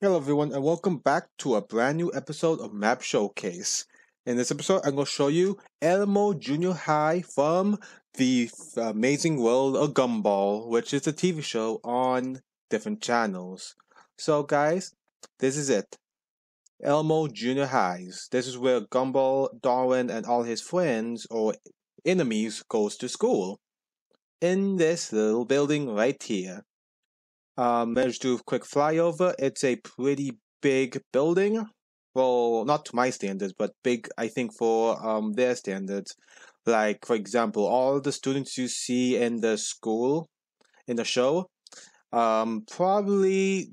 Hello everyone and welcome back to a brand new episode of Map Showcase. In this episode I'm going to show you Elmo Junior High from the Amazing World of Gumball, which is a TV show on different channels. So guys, this is it. Elmo Junior Highs. This is where Gumball, Darwin and all his friends or enemies goes to school. In this little building right here. Let's do a quick flyover. It's a pretty big building. Well, not to my standards, but big, I think, for their standards. Like, for example, all the students you see in the school, in the show, probably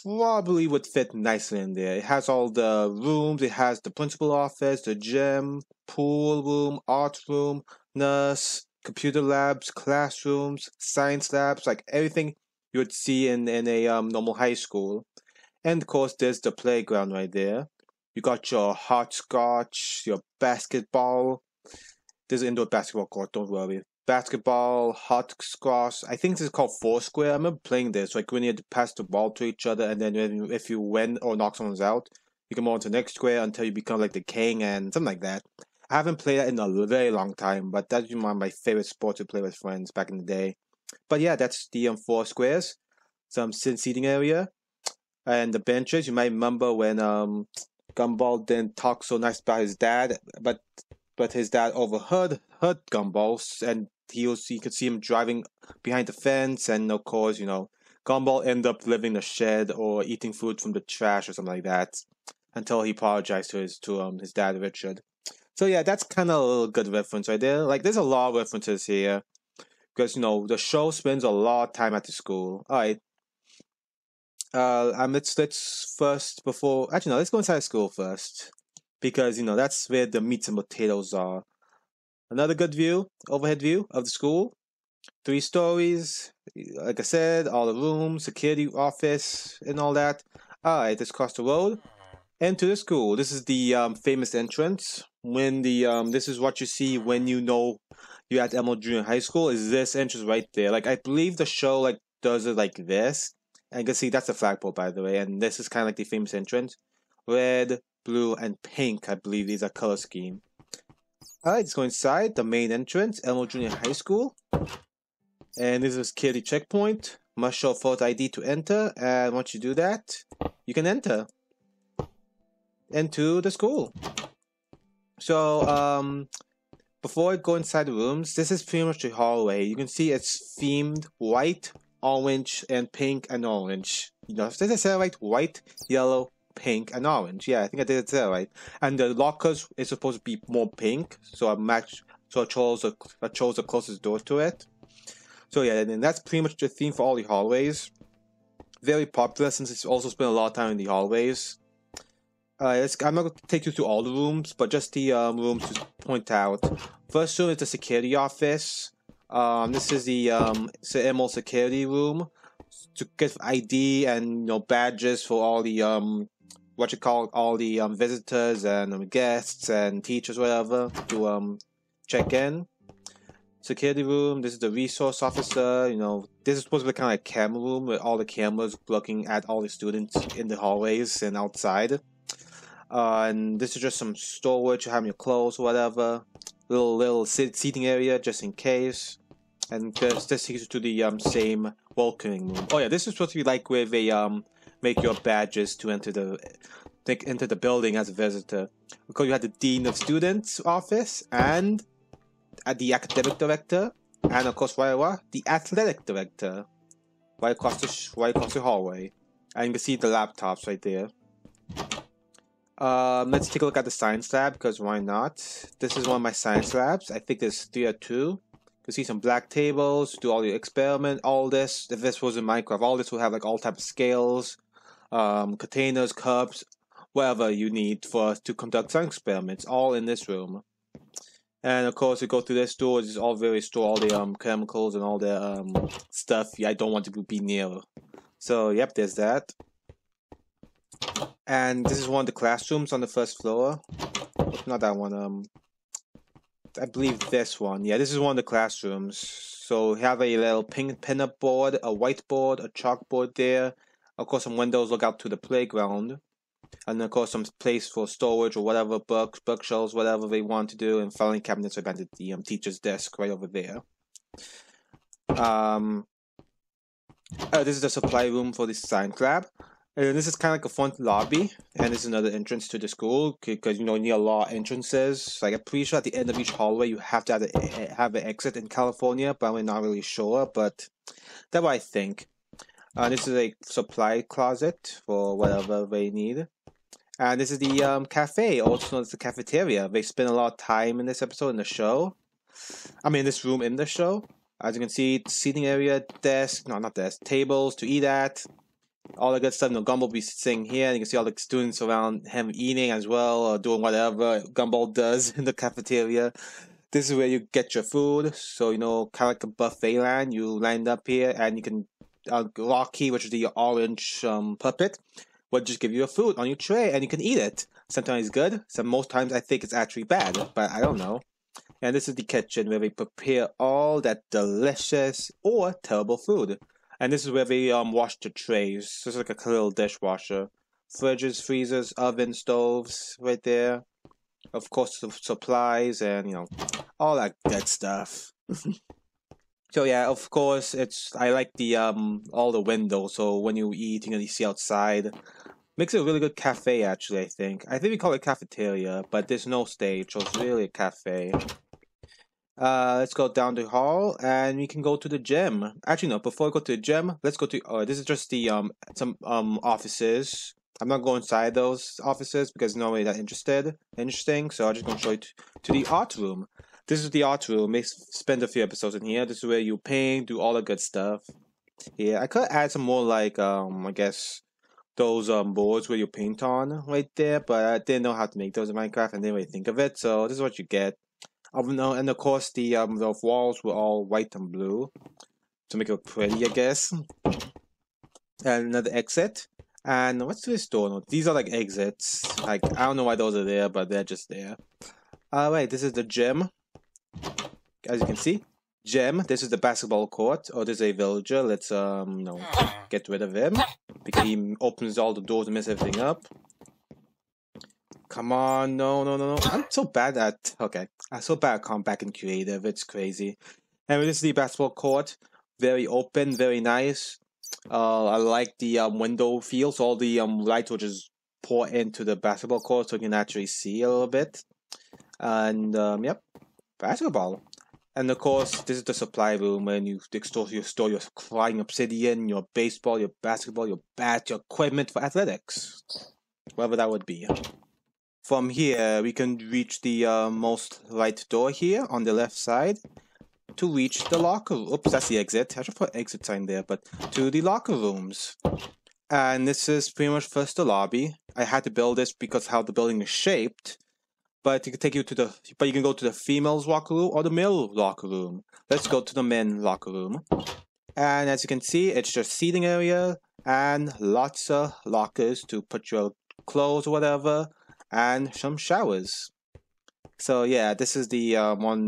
would fit nicely in there. It has all the rooms. It has the principal office, the gym, pool room, art room, nurse, computer labs, classrooms, science labs, like everything you would see in a normal high school. And of course, there's the playground right there. You got your hopscotch, your basketball. There's an indoor basketball court, don't worry. Basketball, hopscotch. I think this is called Foursquare. I remember playing this, like when you had to pass the ball to each other, and then if you win or knock someone out, you can move on to the next square until you become like the king and something like that. I haven't played that in a very long time, but that's one of my favorite sports to play with friends back in the day. But yeah, that's the four squares. Some seating area and the benches. You might remember when Gumball didn't talk so nice about his dad, but his dad overheard Gumball, and he could see him driving behind the fence, and of course, Gumball ended up living in a shed or eating food from the trash or something like that, until he apologized to his dad Richard. So yeah, that's kind of a little good reference right there. Like, there's a lot of references here because the show spends a lot of time at the school. All right, let's first before actually no, let's go inside school first because that's where the meats and potatoes are. Another good view, overhead view of the school. 3 stories, like I said, all the rooms, security office, and all that. All right, let's cross the road. Enter the school. This is the famous entrance. When the this is what you see when you're at Elmore Jr. High School. Is this entrance right there? Like, I believe the show like does it like this. And you can see that's the flagpole, by the way. And this is kind of like the famous entrance. Red, blue, and pink. I believe these are color scheme. All right, let's go inside the main entrance, Elmore Jr. High School. And this is security checkpoint. Must show photo ID to enter. And once you do that, you can enter into the school. So, before I go inside the rooms, this is pretty much the hallway. You can see it's themed white, orange, and pink and orange. Did I say that right? White, yellow, pink, and orange. Yeah, I think I did it right. And the lockers is supposed to be more pink, so I chose the closest door to it. So yeah, and that's pretty much the theme for all the hallways. Very popular since it's also spent a lot of time in the hallways. I'm not going to take you through all the rooms, but just the rooms to point out. First room is the security office. This is the Elmo security room to get ID and badges for all the visitors and guests and teachers, whatever, to check in. Security room. This is the resource officer. This is supposed to be kind of like a camera room with all the cameras looking at all the students in the hallways and outside. And this is just some storage, having your clothes, whatever. Little seating area just in case. And this takes you to the same welcoming room. Oh yeah, this is supposed to be like where they make your badges to enter the building as a visitor. Because you had the dean of students office and the academic director, and of course the athletic director, right across the hallway. And you can see the laptops right there. Let's take a look at the science lab, because why not? This is one of my science labs. I think there's 3 or 2. You can see some black tables, do all your experiment, all this. If this was in Minecraft, all this will have like all types of scales, containers, cups, whatever you need to conduct science experiments, all in this room. And of course, you go through their stores, it's all where they store all the chemicals and all the stuff I don't want to be near. So, yep, there's that. And this is one of the classrooms on the first floor. Not that one. I believe this one. Yeah, this is one of the classrooms. So you have a little pink pinup board, a whiteboard, a chalkboard there, Of course, some windows look out to the playground. And of course, some place for storage or whatever, books, bookshelves, whatever they want to do. And filing cabinets are at the teacher's desk right over there. This is the supply room for the science lab. And this is kind of like a front lobby, and this is another entrance to the school, because you need a lot of entrances. Like, I'm pretty sure at the end of each hallway you have to have an exit in California, but I'm not really sure, but that's what I think. This is a supply closet for whatever they need. And this is the cafe, also known as the cafeteria. They spend a lot of time in this episode in the show. I mean, this room in the show. As you can see, seating area, desk, no, not desk, tables to eat at. All the good stuff. Gumball will be sitting here, and you can see all the students around him eating as well, or doing whatever Gumball does in the cafeteria. This is where you get your food. So, kind of like a buffet land. You land up here, and you can, Rocky, which is the orange puppet, will just give you your food on your tray, and you can eat it. Sometimes it's good. Most times I think it's actually bad, but I don't know. And this is the kitchen where they prepare all that delicious or terrible food. And this is where they wash the trays. This is like a little dishwasher. Fridges, freezers, ovens, stoves, right there. Of course, the supplies and all that good stuff. So yeah, of course, I like the all the windows. So when you eat, you see outside. Makes it a really good cafe, actually. I think we call it cafeteria, but there's no stage, so it's really a cafe. Let's go down the hall, and we can go to the gym. Actually, no. Before we go to the gym, let's go to. This is just the some offices. I'm not going inside those offices because nobody that interesting. So I'm just gonna show you to the art room. This is the art room. We spend a few episodes in here. This is where you paint, do all the good stuff. Yeah, I could add some more like I guess those boards where you paint on right there, but I didn't know how to make those in Minecraft and didn't really think of it. So this is what you get. And of course the walls were all white and blue to make it look pretty, I guess. And another exit. And what's this door? No, these are like exits. Like, I don't know why those are there, but they're just there. Alright, this is the gym. As you can see, gym. This is the basketball court. Oh, there's a villager. Let's get rid of him because he opens all the doors and messes everything up. Come on, no. I'm so bad at, I'm so bad at combat and creative. It's crazy. And this is the basketball court. Very open, very nice. I like the window feel. So all the light will just pour into the basketball court so you can actually see a little bit. And, yep, basketball. And of course, this is the supply room when you store your flying obsidian, your baseball, your basketball, your bat, your equipment for athletics. Whatever that would be. From here, we can reach the most right door here on the left side to reach the locker room. Oops, that's the exit. I should put exit sign there, but to the locker rooms. And this is pretty much first the lobby. I had to build this because how the building is shaped. But you can you can go to the females locker room or the male locker room. Let's go to the men locker room. And as you can see, it's just seating area and lots of lockers to put your clothes or whatever. And some showers. So yeah, this is the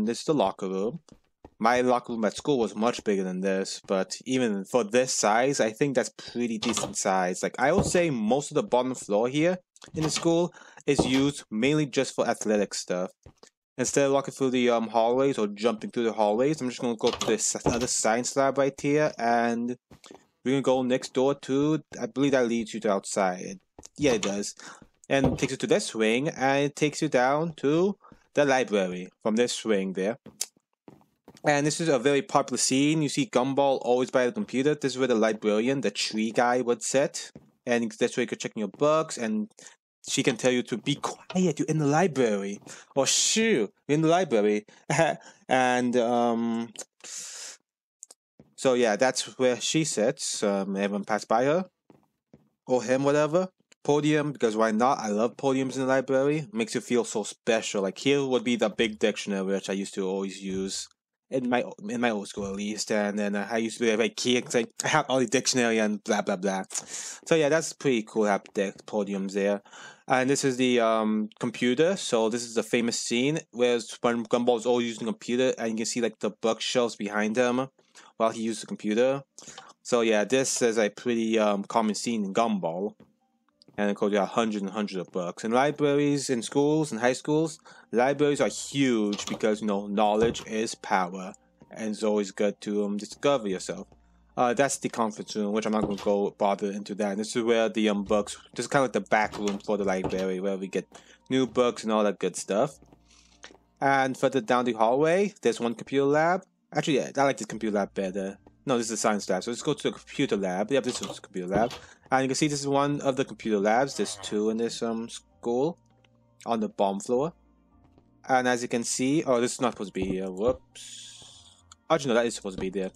this is the locker room. My locker room at school was much bigger than this, but even for this size, I think that's pretty decent size. Like, I would say most of the bottom floor here in the school is used mainly just for athletic stuff. Instead of walking through the hallways or jumping through the hallways, I'm just gonna go to this other science lab right here, and we're gonna go next door to, I believe that leads you to outside. Yeah, it does. And it takes you to this wing, and it takes you down to the library from this wing there. And this is a very popular scene. You see Gumball always by the computer. This is where the librarian, the tree guy, would sit. And that's where you can check your books, and she can tell you to be quiet, you're in the library. Or shoo, you're in the library. And, so yeah, that's where she sits. Everyone pass by her. Or him, whatever. Podium, because why not? I love podiums in the library. Makes you feel so special. Like, here would be the big dictionary, which I used to always use. In my old school, at least. And then I used to be very key and say, I have all the dictionary and blah, blah, blah. So yeah, that's pretty cool to have the podiums there. And this is the computer. So this is the famous scene where when Gumball is always using the computer, and you can see like the bookshelves behind him while he used the computer. So yeah, this is a pretty common scene in Gumball. And of course, there are hundreds and hundreds of books. In libraries, in schools, in high schools, libraries are huge because, knowledge is power. And it's always good to discover yourself. That's the conference room, which I'm not going to go bother into that. This is where the books, this is kind of like the back room for the library, where we get new books and all that good stuff. And further down the hallway, there's one computer lab. Actually, yeah, I like this computer lab better. No, this is a science lab. So let's go to the computer lab. Yep, this is the computer lab. And you can see this is one of the computer labs. There's two in this school on the bottom floor. And as you can see, oh, this is not supposed to be here. Whoops. Actually, no, that is supposed to be there.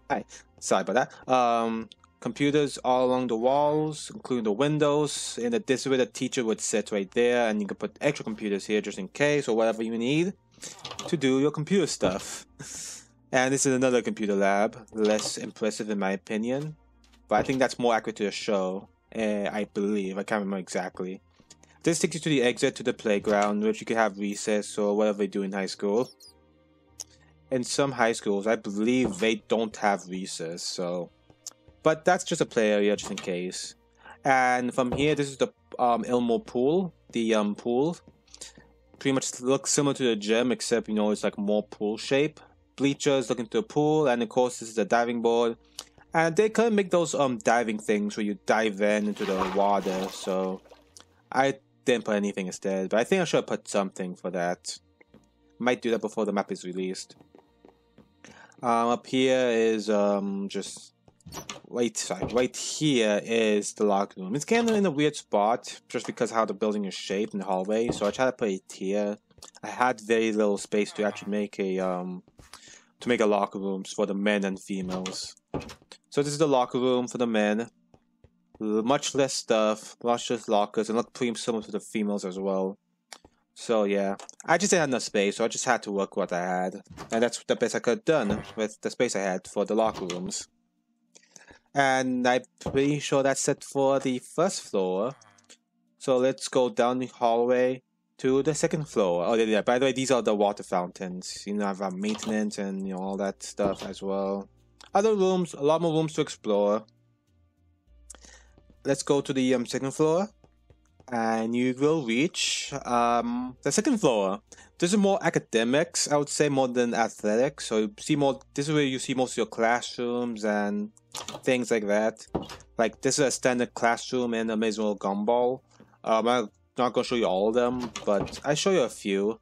Hi, sorry about that. Computers all along the walls, including the windows. And this is where the teacher would sit right there. And you can put extra computers here just in case or whatever you need to do your computer stuff. And this is another computer lab, less impressive in my opinion, but I think that's more accurate to the show, I believe, I can't remember exactly. This takes you to the exit to the playground, which you can have recess or whatever they do in high school. In some high schools, I believe they don't have recess, so... But that's just a play area, just in case. And from here, this is the Elmore Pool, the pool. Pretty much looks similar to the gym, except, it's like more pool shape. Bleachers look into the pool, and of course this is the diving board, and they kind of make those diving things where you dive into the water. So I didn't put anything instead, but I think I should have put something for that. Might do that before the map is released. Up here is just right here is the locker room. It's kind of in a weird spot just because how the building is shaped in the hallway, so I tried to put it here. I had very little space to actually make a locker rooms for the men and females. So this is the locker room for the men. Much less stuff, much less lockers, and look pretty similar to the females as well. So yeah, I just didn't have enough space, so I just had to work what I had. And that's the best I could have done with the space I had for the locker rooms. And I'm pretty sure that's it for the first floor. So let's go down the hallway to the second floor. Oh yeah, by the way, these are the water fountains. I have maintenance and all that stuff as well. Other rooms, a lot more rooms to explore. Let's go to the second floor, and you will reach the second floor. This is more academics, I would say, more than athletics. So you see more. This is where you see most of your classrooms and things like that. Like this is a standard classroom in Amazing World of Gumball. I'm not gonna show you all of them, but I show you a few.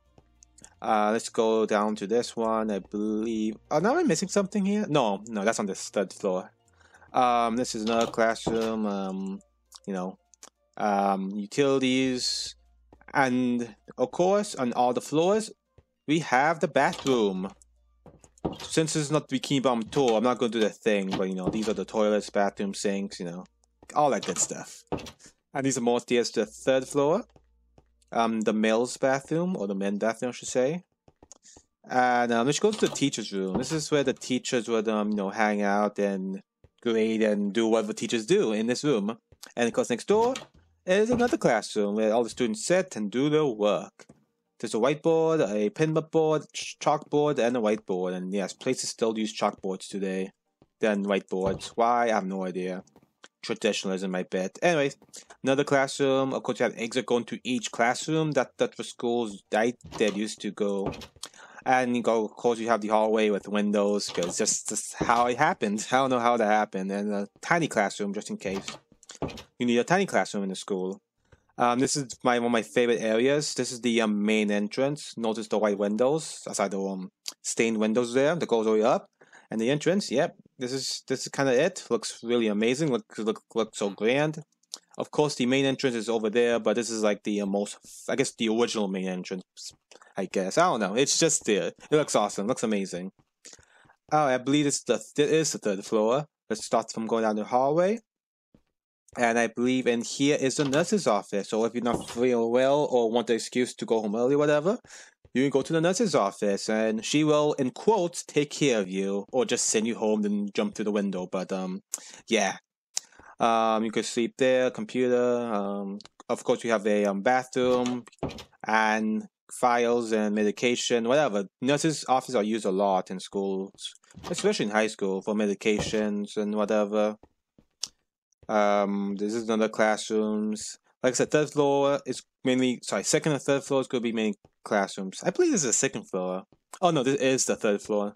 Let's go down to this one, I believe. Oh, now I'm missing something here. No, that's on the third floor. This is another classroom. Utilities, and of course, on all the floors, we have the bathroom. Since it's not the Bikini Bottom tour, I'm not going to do the thing, but these are the toilets, bathroom, sinks, all that good stuff. And these are more stairs to the third floor. The male's bathroom, or the men's bathroom, I should say. And let's go to the teacher's room. This is where the teachers would, hang out and grade and do whatever teachers do in this room. And of course, next door is another classroom where all the students sit and do their work. There's a whiteboard, a pinboard board, chalkboard, and a whiteboard. And yes, places still use chalkboards today than whiteboards. Why? I have no idea. Traditionalism, I bet. Anyways, another classroom. Of course, you have exit going to each classroom. That's for schools that used to go. And of course, you have the hallway with windows because just how it happened. I don't know how that happened. And a tiny classroom just in case. You need a tiny classroom in the school. This is one of my favorite areas. This is the main entrance. Notice the white windows, aside the stained windows there that goes all the way up. And the entrance, yep, this is kind of it. Looks really amazing. Looks so grand. Of course, the main entrance is over there, but this is like the I guess the original main entrance. I guess I don't know. It's just there. It looks awesome. Looks amazing. Oh, I believe it is the third floor. Let's start from going down the hallway. And I believe in here is the nurse's office. So if you're not feeling well or want an excuse to go home early or whatever, you can go to the nurse's office and she will, in quotes, take care of you or just send you home and jump through the window. But yeah. You can sleep there, computer. Of course, you have a bathroom and files and medication, whatever. Nurses' offices are used a lot in schools, especially in high school for medications and whatever. This is another classrooms. Like I said, third floor is mainly, sorry, second and third floor is going to be mainly classrooms. I believe this is the second floor. Oh no, this is the third floor.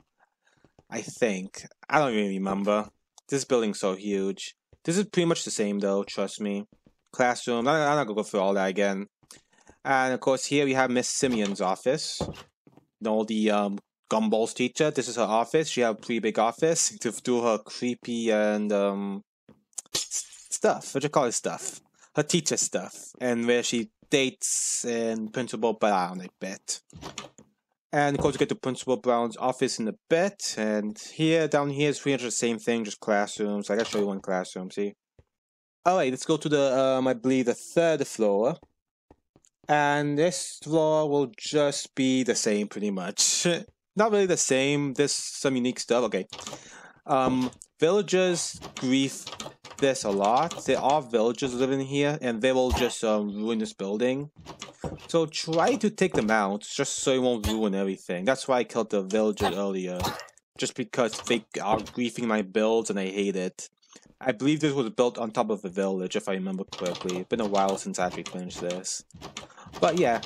I think. I don't even remember. This building's so huge. This is pretty much the same though, trust me. Classroom, I'm not gonna go through all that again. And of course here we have Miss Simeon's office. No, the Gumball's teacher. This is her office. She has a pretty big office to do her creepy and stuff. What you call it stuff? Her teacher stuff. And where she dates and Principal Brown, I bet. And of course, you get to Principal Brown's office in a bit. And here, down here is pretty much the same thing, just classrooms. I gotta show you one classroom, see? Alright, let's go to the, I believe, the third floor. And this floor will just be the same, pretty much. Not really the same. There's some unique stuff. Okay. Villagers grief this a lot. There are villagers living here, and they will just ruin this building. So try to take them out, just so you won't ruin everything. That's why I killed the villager earlier. Just because they are griefing my builds, and I hate it. I believe this was built on top of a village, if I remember correctly. It's been a while since I actually finished this. But yeah,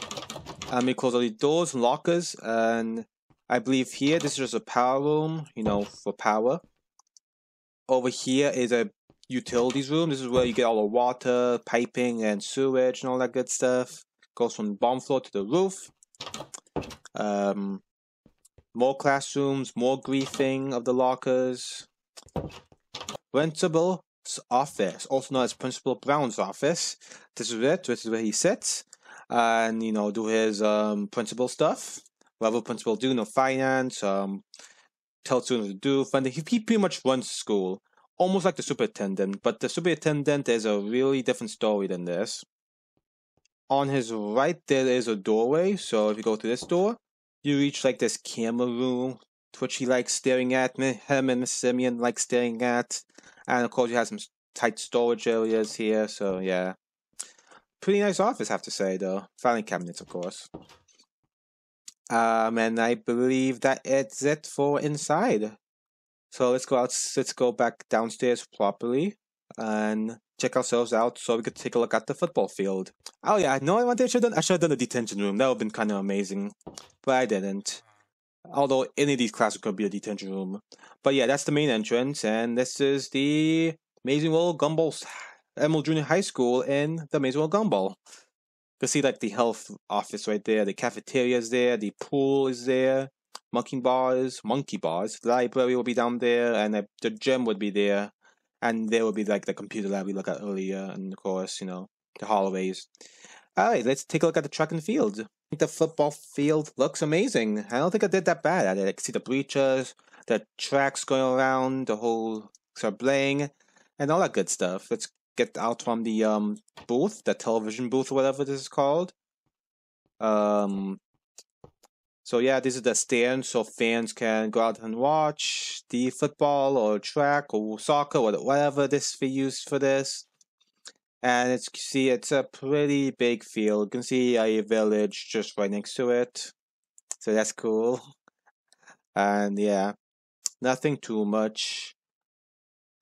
let me close all the doors and lockers, and I believe here, this is just a power room, you know, for power. Over here is a utilities room. This is where you get all the water, piping, and sewage, and all that good stuff. Goes from the bottom floor to the roof. More classrooms, more griefing of the lockers. Rentable Office, also known as Principal Brown's office. This is it. This is where he sits, and you know, do his principal stuff. Whatever principal do, no finance, tell students to do funding. He pretty much runs school, almost like the superintendent. But the superintendent is a really different story than this. On his right, there is a doorway. So if you go to this door, you reach like this camera room, which he likes staring at. Him and Miss Simeon like staring at. And of course, you have some tight storage areas here. So yeah, pretty nice office, I have to say, though. Filing cabinets, of course. And I believe that it's it for inside. So let's go out. Let's go back downstairs properly and check ourselves out, so we could take a look at the football field. Oh yeah, no, I should have done the detention room. That would have been kind of amazing, but I didn't. Although any of these classes could be a detention room. But yeah, that's the main entrance, and this is the Amazing World of Gumball, Elmore Jr. High School in the Amazing World of Gumball. You can see like the health office right there, the cafeteria is there, the pool is there, monkey bars, the library will be down there, and the gym would be there, and there will be like the computer lab we looked at earlier, and of course, you know, the hallways. Alright, let's take a look at the track and field. The football field looks amazing. I don't think I did that bad at it. I can see the bleachers, the tracks going around, the whole sort of bling, and all that good stuff. Let's get out from the booth, the television booth or whatever this is called. So yeah, this is the stand, so fans can go out and watch the football or track or soccer or whatever this they use for this. And it's a pretty big field. You can see a village just right next to it. So that's cool. And yeah, nothing too much.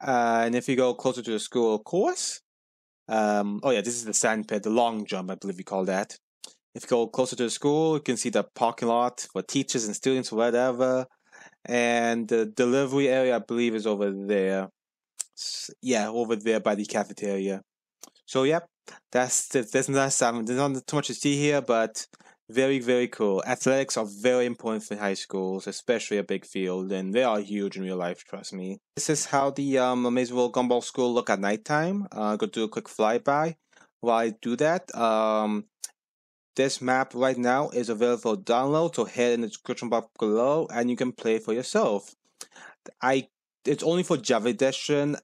And if you go closer to the school course, oh yeah, this is the Sandpit, the long jump, I believe you call that. If you go closer to the school, you can see the parking lot for teachers and students, whatever. And the delivery area, I believe, is over there. Yeah, over there by the cafeteria. So yep, there's not too much to see here, but very, very cool. Athletics are very important for high schools, especially a big field, and they are huge in real life, trust me. This is how the Amazing World Gumball School look at nighttime. Go do a quick flyby. While I do that, this map right now is available for download, so head in the description box below, and you can play for yourself. It's only for Java Edition.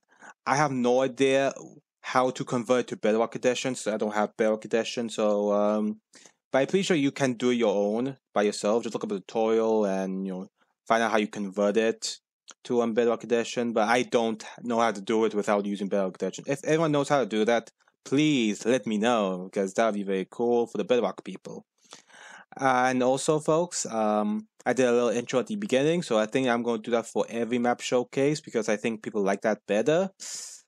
I have no idea how to convert to Bedrock Edition, so I don't have Bedrock Edition, so but I'm pretty sure you can do it your own by yourself. Just look up a tutorial and, you know, find out how you convert it to Bedrock Edition, but I don't know how to do it without using Bedrock Edition. If anyone knows how to do that, please let me know, because that would be very cool for the Bedrock people. And also, folks, I did a little intro at the beginning, so I think I'm going to do that for every map showcase because I think people like that better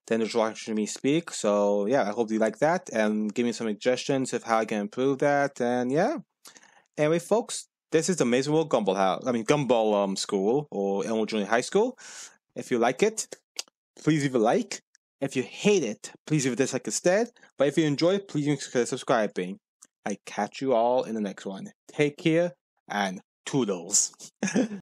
than just watching me speak. So yeah, I hope you like that and give me some suggestions of how I can improve that. And yeah, anyway, folks, this is the Amazing World Gumball House. I mean Gumball School or Elmore Jr. High School. If you like it, please leave a like. If you hate it, please leave a dislike instead. But if you enjoy it, please consider subscribing. I catch you all in the next one. Take care and toodles.